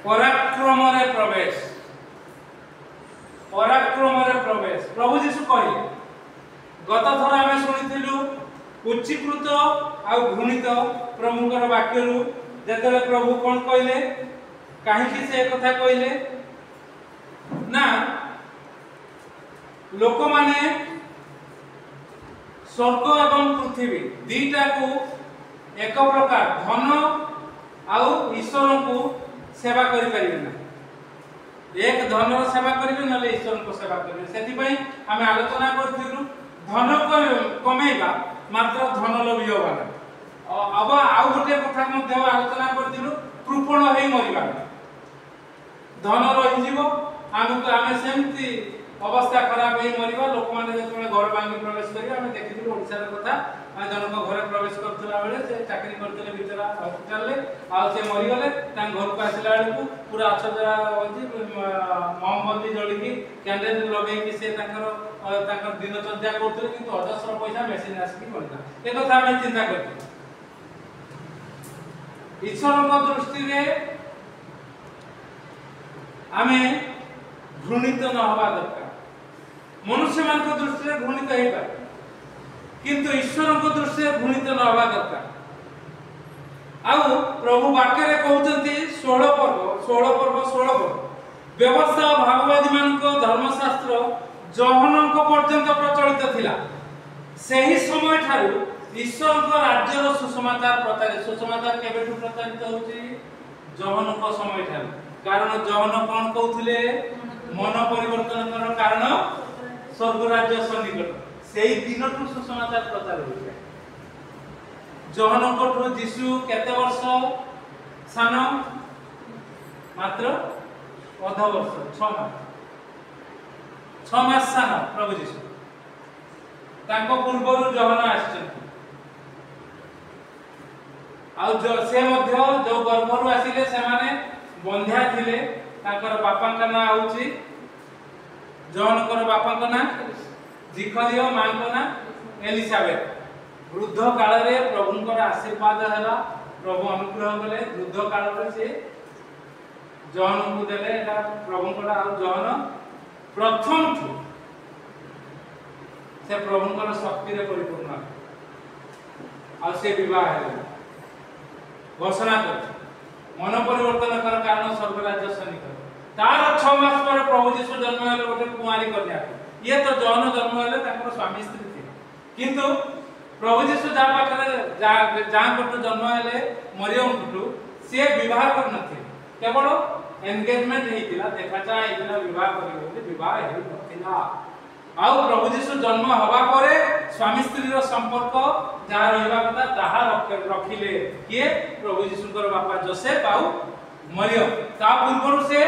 पराक्रमरे प्रवेश प्रभु जीशु कहले गत थर आम शुणिलु उच्चीकृत आ घृणित प्रभुंकर वाक्य जेतले प्रभु कौन कहले कहीं से कथा कहले ना लोक माने स्वर्ग एवं पृथ्वी दीटा को एक प्रकार धन आउ ईश्वर को सेवा करि परिबे ना एक धन सेवा करिबे नले ईश्वर को सेवा करिबे सेति पई हमें आलोचना करथिलु धन कमेबा मात्र धन लोभी होबा अब आउ गोटे कथा मध्ये आलोचना करथिलु कृपण हेई मरिबा धन रहि जीवो आमे सेमती अवस्था खराब हे मरिबा लोक माने जेतले घर भांगी प्रवेश करिया हमें देखिथिलु ओडिसा रे कथा जनक घर प्रवेश करतला बेले से चाकरी करतले बिचरा हॉस्पिटल ले आ से मरि गले तां घर को आसिला बेले को पूरा अछजरा होजी मोमबत्ती जळी की कैंडल लगे की से ताकर दिन चर्चा करतले किंतु अजस्र पैसा मेसिन आसी करता ए कथा हमें चिंता करथि ईश्वर को दृष्टि रे आमे घृणित न होबा दरकार मनुष्य मान को दृष्टि रे घृणित हेबा किंतु ईश्वर को दृष्टि रे घृणित न होबा दरकार आउ प्रभु वाक्य रे कहउचंती 16 पर्व व्यवस्था भागवती मान को धर्मशास्त्र जहनन को पर्यंत प्रचलित थिला सेही समय ठारू ईश्वर को राज्य रो सुसमाचार केबेठु प्रचारित होची जहन को समय ठारू कारण जहन कोन कहउथिले मन परिवर्तन कर कारण स्वर्ग राज्य सन्निकट सेही दिनठु सुसमाचार प्रचार होइया जहन कोठु जीशु केते वर्ष सान मात्र अध वर्ष 6 मास सान प्रभु जीशु तांको पूर्वरु जहन आछन आ से मध्य जो गर्भरु आसिले से माने बंध्या थिले ताकर बापा का ना होची जॉन कर बापा का ना जिखरियो मां का ना एलिजाबेथ वृद्ध काल रे प्रभुंकर आशीर्वाद हैला प्रभु अनुग्रह कले वृद्ध काल रे से जॉन को देले एटा प्रभुंकर आ जॉन प्रथम ठु से प्रभुंकर शक्ति रे परिपूर्ण आ से विवाह हैला घोषणा कर मन परिवर्तन कर कारण स्वर्ग राज्य सन्निकट तार 6 मास पर प्रभु जीशु जन्म हेले गोटे कुमारी कन्या ये तो जॉन जन्म हेले ताकर स्वामी स्त्री थे किंतु प्रभु जीशु जा पाखरे जा कोटु जन्म हेले मरियम कोटु से विवाह कर नथि केवल एंगेजमेंट हेतिला देखाचा हेतिला विवाह करियो विवाह हेइ नथिला आउ प्रभु जीशु जन्म हवा परे स्वामी स्त्री रो संपर्क जहा रहबा कथा ताहा रखिले किए प्रभु जीशुकर बापा जोसेफ आउ मरियम ता पूर्व से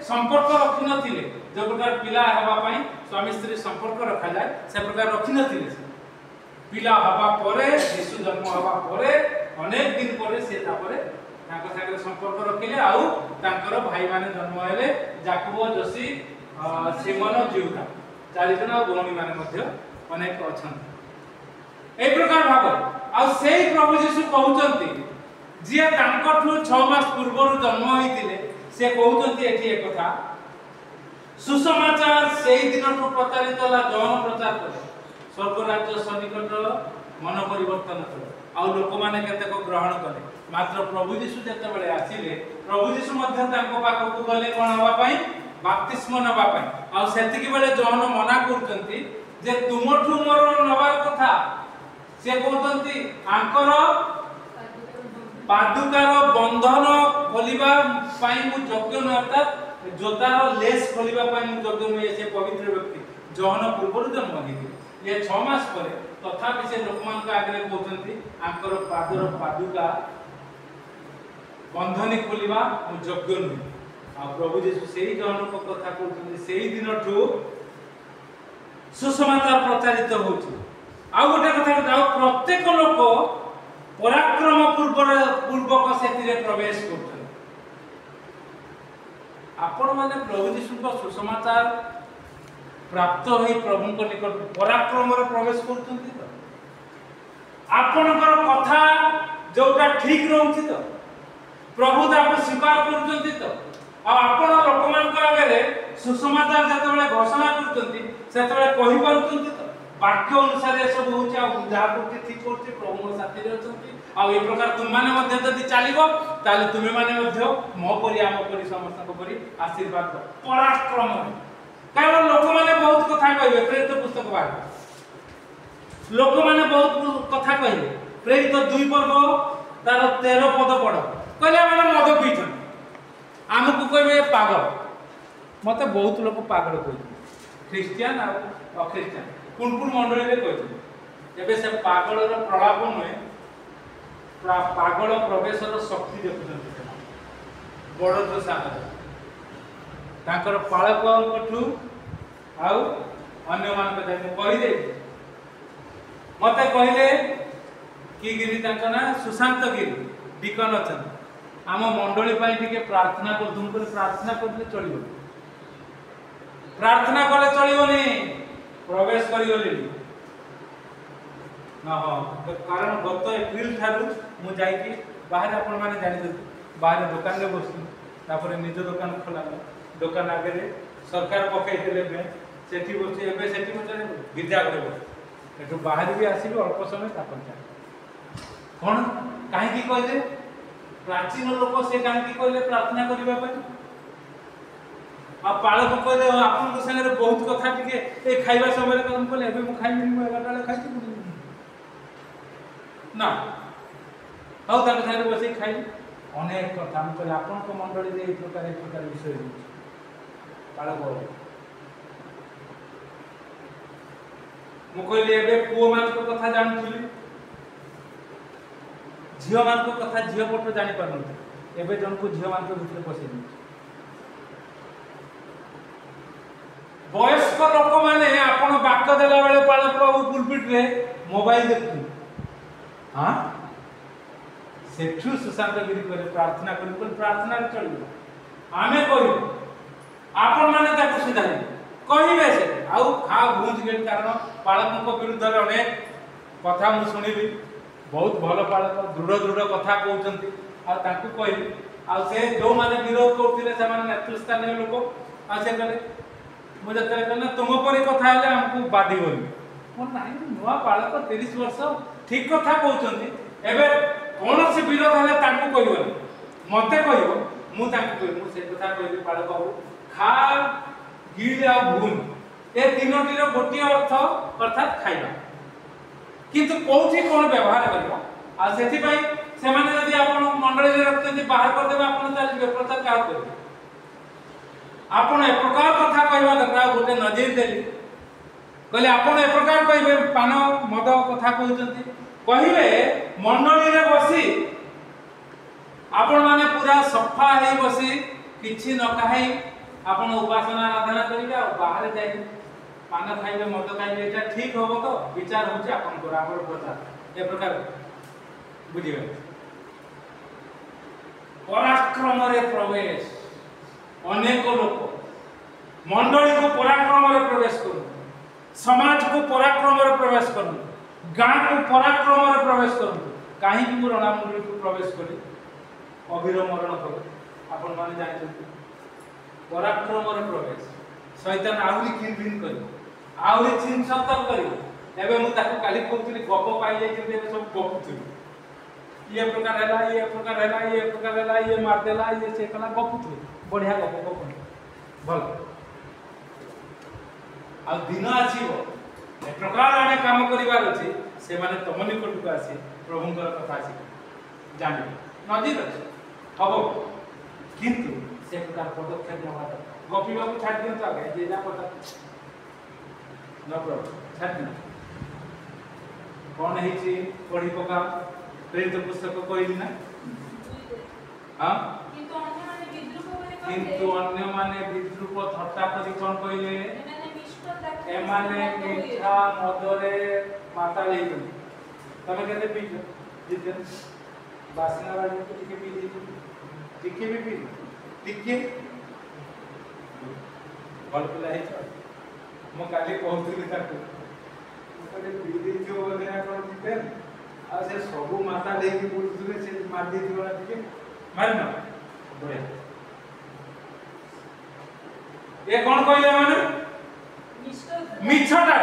संपर्क रखि नथिले जो प्रकार पिला हवा पई स्वामी स्त्री संपर्क रखा जाय से प्रकार रखि नथिले पिला हवा परे जीशु जन्म हवा परे अनेक दिन परे से ता परे ताको सागरे संपर्क रखिले आउ तांकर भाई माने जन्म हेले याकूब जोशी सिमोन जिहुदा 4 जन भौणी माने मध्य अनेक अछन ए प्रकार भाव आ सेही प्रभु जीशु कहउचंती जे तांकठु 6 मास पूर्वरु जन्म होइतिले से कहउचंती एठी एक कथा सुसमाचार सेही दिनठु प्रचारित होला जन प्रचार करे स्वर्ग राज्य सन्निकट मन परिवर्तन करे आ लोक माने केते को ग्रहण करे मात्र प्रभु जीशु जते बेले आसीले प्रभु जीशु मध्य तांको पाखकु गले कोन हवा पई बाप्तिस्म नबा पई आ सेतिकी बेले जन मना करचंती जे तुमठु मोर नबार कथा से कहतंती आंकर पादुकार बंधन खोलिबा पई मु योग्य न अर्थात जोतार लेस खोलिबा पई मु योग्य न से पवित्र व्यक्ति जहन पूर्वरु जन्म होइति ये 6 मास परे तथापि से लोकमान का आगे कहतंती आंकर पादर पादुका बंधन खोलिबा मु योग्य न आ प्रभु जीशु सेही जहन को कथा कहतंती सेही दिनठु सुसमाचार प्रचारित होछि आ गोटे कथा जाओ प्रत्येक लोक पराक्रम पूर्वक सेतिरे प्रवेश करछन आपण माने प्रभु जीशु को सुसमाचार प्राप्त होई प्रभु को निकट पराक्रम रे प्रवेश करछन्ती तो आपनकर कथा जोटा ठीक रहउछि तो प्रभु ताको स्वीकार करछन्ती तो सुसमाचार जतबेले घोषणा करछंती सेतबेले कहि पारुछंती तो वाक्य अनुसार ए सब होउची आ जहा करते ठीक करते प्रभु साथी रे अछंती आ ए प्रकार तुम माने मध्ये जदी चालिबो ताले तुमे माने मध्ये मो परि आम परि समस्त को परि आशीर्वाद पराक्रम कारण लोक माने बहुत कथा कहबे प्रेरित पुस्तक बाहर लोक माने बहुत कथा कहबे प्रेरित 2 पर्व तार 13 पद पढ कहले माने मद पीछन आमको कहबे पागल मते बहुत लोक पागल कहते ख्रिस्टियन आ अख्रिस्टियन कुन मंडली रे कहते एबे से पागल रो प्रलाप नय पागल प्रवेशर शक्ति देखुछन बड़ दोषा ताकर पालकठू आउ अन्य मान कथा मु कहि दे मते कहले कि गिरी तांका ना सुशांत गिरी डिकन अछन आम मंडली पाई टिके प्रार्थना कर तुम कर प्रार्थना करले चलिबो प्रार्थना कले चलिबोनी प्रवेश करियोली ना हो कारण गत एप्रिल थारु मु जाई कि बाहर आपण माने जानि दे बाहर दुकान रे बसु तापर निज दुकान खोला दुकान आगे रे सरकार पकई देले में सेठी बसि एबे सेठी मते विद्या करे एठु बाहर भी आसीबे अल्प समय तापर जा कोन काहे की कहले प्राचीन लोक से काहे की कहले प्रार्थना करिबा पय आ पालक कहले आपन को संगे बहुत कथा टिके ए खाइबा समय रे कम कहले एबे मु खाइबी मु 11 टा खाइती ना हाउ ताके संगे बसि खाइ अनेक कथा हम कहले आपन को मंडली रे एक प्रकार विषय होछि पालक मु कहले एबे पुओ मान को कथा जानथुली झियो मान को कथा झियो पटो जानि पारनते एबे जन को झियो मान को भितर पसि दी वयस्क लोक माने आपण बाक्य देला बेले पालक बाबू पुलपिट रे मोबाइल देखु हां सेठु सुशांत गिरी करे प्रार्थना करी प्रार्थना रे चलिबो आमे करू आपण माने ताको सुधारी कहिबे से आउ खा भूंज गेल कारण पालक को विरुद्ध रे अनेक कथा मु सुनिबी बहुत भल पालक दृढ़ कथा कहउचंती आ ताकू कहली आ से जो माने विरोध करथिले से माने नेतृत्व स्थानीय लोक आ से कहले मुझे तरे कहना तुम परि कथा हेले हमकु बादी होली कोन नाही नुवा पालक 30 वर्ष ठीक कथा कहउचंती एबे कोनोसी विरोध हेले ताकू कहिबोनी मते कहिबो मु ताकू कहि मु से कथा कहली पालक बाबू खा गिल आ भून ए तीनोटी रो गोटी अर्थ अर्थात खाइबा किंतु कोठी कोन व्यवहार करबो आ सेति पई से माने यदि आपण मंडली रे रखते बाहर कर देबे आपण ताल प्रचार का करबे आपण ए प्रकार कथा कहबा दरकार गोटे नजर देली कहले आपण ए प्रकार कहबे पान मद कथा कहउचंती कहिबे मंडली रे बसी आपण माने पूरा सफा हे बसी किछि न काहे आपण उपासना आराधना करिबे आ बाहर जाई पान खाइबे मद खाइबे एटा ठीक होबो तो विचार होचे आपन को रामर प्रचार ए प्रकार बुझिबे पराक्रम रे प्रवेश अनेक लोक मंडली को पराक्रम रे प्रवेश करू समाज को पराक्रम रे प्रवेश करू गां को पराक्रम रे प्रवेश करू काहे कि मोर मंडली को प्रवेश करी अभिर मरण करू आपन माने जानिछथि पराक्रम रे प्रवेश शैतान आउरी किन करी आउरी चिन सतर्क करी एबे मु ताको काली कहउतली गप पाई जाई जे सब गपुतली ये प्रकार हैला ये प्रकार हैला ये प्रकार हैला ये मार देला ये से कला गपुतली बढ़िया गप गप भल आ दिन आसीबो ए प्रकार आने काम करिवार अछि से माने तम निकट को आसी प्रभुंकर कथा आसी जानि नजीर अछि हबो किंतु से प्रकार पदक्षेप नवा गपी बाबू छाड़ दियो तो आगे जे जा पता नो प्रॉब्लम छाड़ दियो कोन है छी पढ़ी पका प्रेरित पुस्तक कहली ना हां किंतु अन्य माने विद्रूप थट्टा करी कोन कहले एमाने मीठा मदरे माता लेई तमे केते पीछो जिते बासना वाली को टिके पी दी टिके भी पी टिके भल पिला है छ मो काली कहउतली ताको मते पी दी जो बगैरा कोन जिते आ से सब माता लेकी बुलुले से मार दी दिवाला टिके मार ना बढ़िया ए कौन कहले माने मिछटा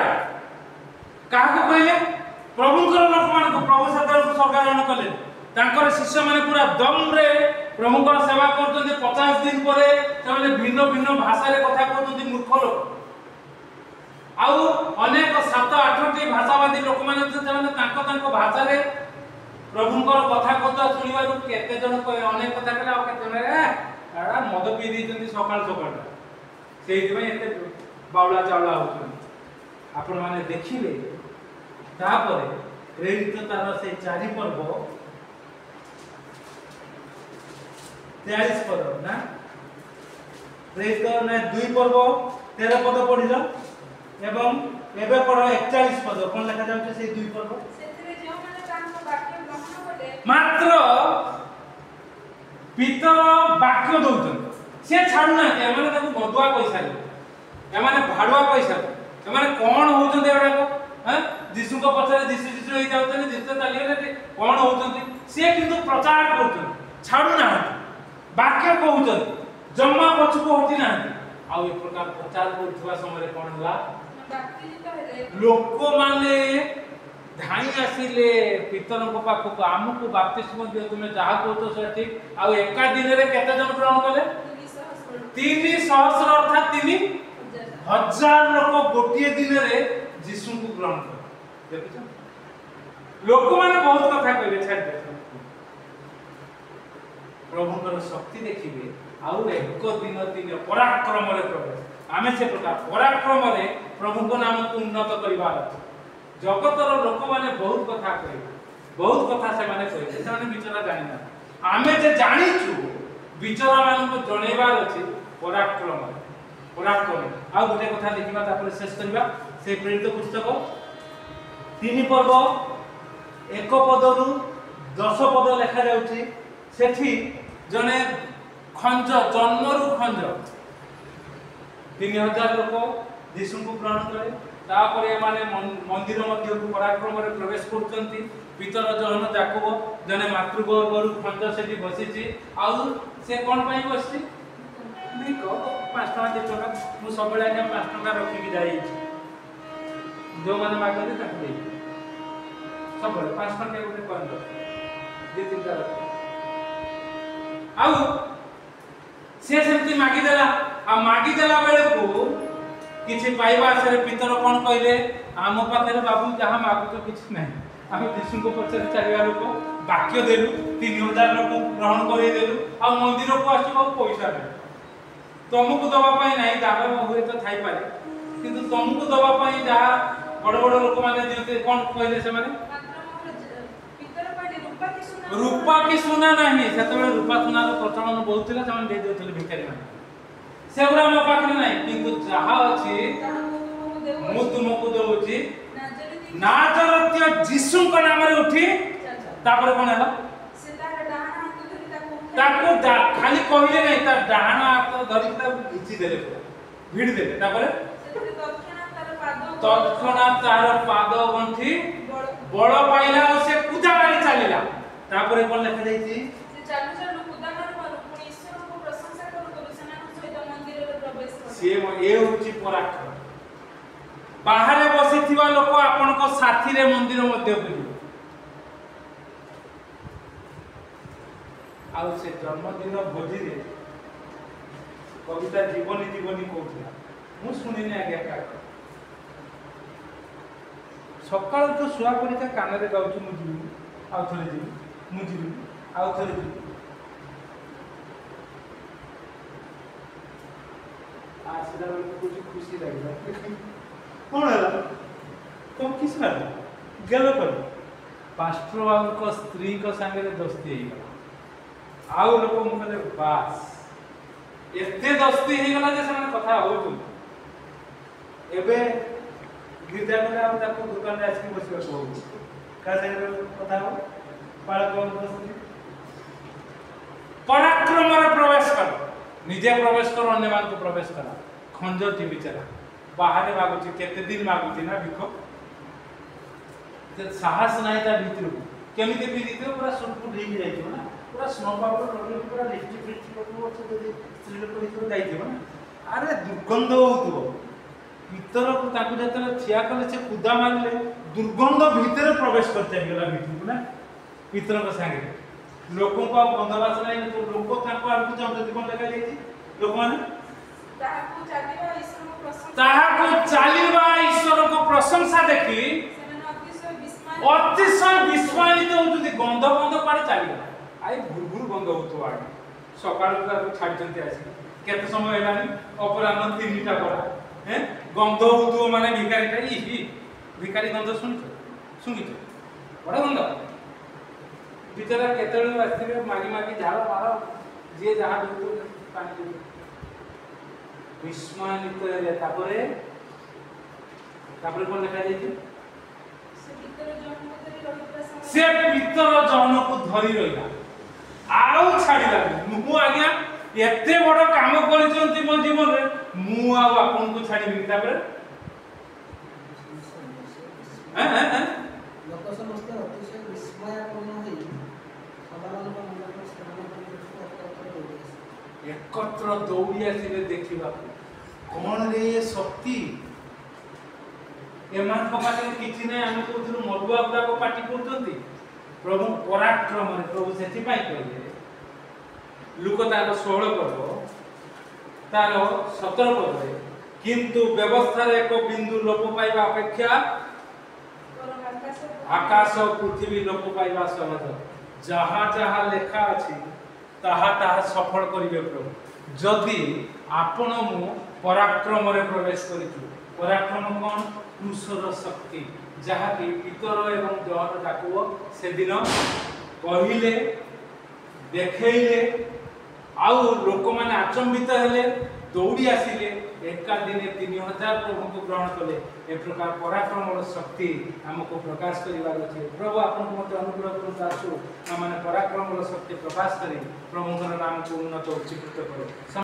काहा कहले प्रभुकर लोक मान को प्रभु सदर को सरकार कले तांकर शिष्य माने पूरा दम रे प्रभुकर सेवा करते 50 दिन परे से भिन्न भिन्न भाषा रे कथा कहते मूर्ख लोक आउ अनेक 7-8 भाषावादी लोक माने तांको भाषा रे प्रभुकर कथा कथा सुनिबारु केते जण कहे अनेक कथा कला आ केते रे आडा मद पी दी सकाल सकाल सेहि में एते बावला चावला होछन आपण माने देखिले तापरे प्रेरित तार से 4 पर्व 43 पद ना प्रेरित ने 2 पर्व 13 पद पढिलो एवं एबे पढ 41 पद कोन लेखा जाउछ से 2 पर्व सेतरे जे माने तांको वाक्य ग्रहण कले मात्र पितर वाक्य दउछन से छाडना एमाने ताको बदुआ पैसा एमाने भाडुआ पैसा एमाने कोन होउछन एबडा को हां जीसु को पछरे जीसु होई जाउछन जीसु तालिए कोन होउछन से किंतु प्रचार करछन छाडू ना वाक्य कहउछन जम्मा पछको होती ना आ ए प्रकार प्रचार करथुवा समय रे कोन होला लोक माने धाई आसिले पितर को पाखो को आमको बपतिस्मा दियो तुमे जहा को तो से ठीक आ एका दिन रे केते जन ग्रहण कले 300 अर्थात 3000 लोक गोटिए दिन रे जीसु को ग्रहण कर देखछ लोक माने बहुत कथा कहले छाड़ दे प्रभुकर शक्ति देखिबे आउ एक दिन दिन पराक्रम रे प्रवेश आमे से प्रकार पराक्रम रे प्रभु को नाम को उन्नत करिवार जगतर लोक माने बहुत कथा कहि बहुत कथा से माने कहि से माने विचारा जानि ना आमे जे जानि छु विचारा मान को जणेबार अछि पराक्रम आ गोटे कथा देखिबा तापर शेष करिबा से प्रेरित पुस्तक 3 पर्व 1 पदरु 10 पद लेखा जाउछि सेठी जने खंज जन्मरु खंज 3000 लोक जीसु को ग्रहण करे तापरे माने मंदिर मध्य को पराक्रम रे प्रवेश करचंती पितर जहन जाकब जने मातृगर्भरु खंज सेठी बसिछि आ से कोन पई बसिछि देखो 5 टका 10 टका मु सबले के 5 टका रखि के जाई जो माने मागले ताक दे सबले 5 टका के कोन दो 2-3 टका आउ से सेमती मागी देला आ मागी देला बेले को किछि पाइबा से पितर कोन कहले आम पाखरे बाबू जहा मागु तो किछि नै हम जीसु को पछरे चारिया लोक वाक्य देलु 3000 लोक ग्रहण करै देलु आ मंदिर को आसी पैसा दे तुमको दबा पाई नहीं दाबे हुए तो थाई पारे किंतु तुमको दबा पाई जहा बड़ बड़ लोक माने दिते कोन कहले से माने रूपा की सुना नहीं सेतबे रूपा सुना रो प्रचलन बहुत थिला तमन दे देउथले भिखारी माने सेबरा म पाखरे नहीं किंतु जहा अछि मु तुमको दउछि नाजरत्य जीसु को नाम रे उठी तापर कोन हला से ताको खाली कहले नहीं ता डाहाना हाथ धरि ता घिची देले भिड़ देले तापर तत्क्षणात तार पाद गंठी बड़ पाइला से पूजा मारी चलिला तापर कोन लिखा जाईची से चालू चालू पूजा मारू पुनी ईश्वर को प्रशंसा करू सेना सहित मंदिर रे प्रवेश कर से ए होची पराक्रम बाहर बसिथिबा लोक आपन को साथी रे मंदिर मध्य बुली आउ से जन्मदिन भोजी रे कविता जीवनी जीवनी कहउथला मु सुनिने आगे का सकाळ तो सुआ परिका कान रे गाउछु मु जीवी आउ थले जीवी मु जीवी आउ थले जीवी आसिला कुछ खुशी लागला कोन हला तुम किस ना गेलो पर पास्टर बाबू को स्त्री को संगे रे दोस्ती हे गला आउ लोक मुखले बास एते दोस्ती हे गला जे समान कथा होतु एबे गिरजा में हम ताको दुकान रे आसी बसिबा को का संगे कथा हो पाळ कोन दोस्ती पराक्रम रे प्रवेश कर निजे प्रवेश कर अन्य मान को प्रवेश करा खंजर थी बिचारा बाहर मागुची केते दिन मागुची ना भिखो ते साहस नाही ता भीतर केमिते भी दिते पूरा सुटपुट हे जाई ना पूरा स्नो पाउडर रोल पूरा लिपस्टिक फिट को से स्त्री को भीतर जाई ना अरे दुर्गंध होतो भीतर को ताकू जतले छिया कले से कुदा मारले दुर्गंध भीतर प्रवेश कर चलीगला भीतर ना भीतर को संगे लोकों को गंधवास नहीं तो लोक ताको आरकु जाउते कोन लगा जाई लोक माने ताहाको चालिबा ईश्वर को प्रशंसा देखी अतिशय विस्मयित होउती गंध गंध पारे चालिबा आई भुरभुर गंध होतो आ सकाळ को छाडी जंती आसी केते समय हेलानी अपराह्न 3टा परा हैं गंध होतो माने भिखारी गंध सुनितो बड़ा गंध बिचारा केतळी वास्तिबे मागी मागी झाला मारा जे जहा दुतो पानी दे विस्मयित रे तापरे कोन लिखा जाई से पितर जन को धरी रहिला आउ छाडिला मु आज्ञा एते बड़ काम करिसंती मो जीवन रे मु आ आपन को छाडी तापरे लोक समस्त अतिशय विस्मयपूर्ण होई सदानंद मंदिर एकत्र दौड़ी आसिले देखिबा कोन रे ये शक्ति एमान पकाते किछि नै हम कोथुर मरुआ गुडा को पार्टी करतंती प्रभु पराक्रम रे प्रभु सेति पाई कहले लुक तार 16 पद तार 17 पद रे किंतु व्यवस्था रे एक बिंदु लोप पाइबा अपेक्षा आकाश और पृथ्वी लोप पाइबा सहज जहा जहा लेखा अछि ताहा ताहा सफल करिवे प्रभु जदि आपण मु पराक्रम रे प्रवेश करितु पराक्रम कोन पुरुषर शक्ति जहा कि पितर एवं जहन डाकुओ से दिन कहिले देखैले आउ लोक माने अचंबित हेले दौड़ी आसिले एका दिने 3000 प्रभु को ग्रहण कले ए प्रकार पराक्रम शक्ति हमको प्रकाश करिवार अछि प्रभु आपन को मत अनुग्रह करु आसु माने पराक्रम शक्ति प्रकाश करी प्रभु नाम को उन्नत उच्चीकृत करो।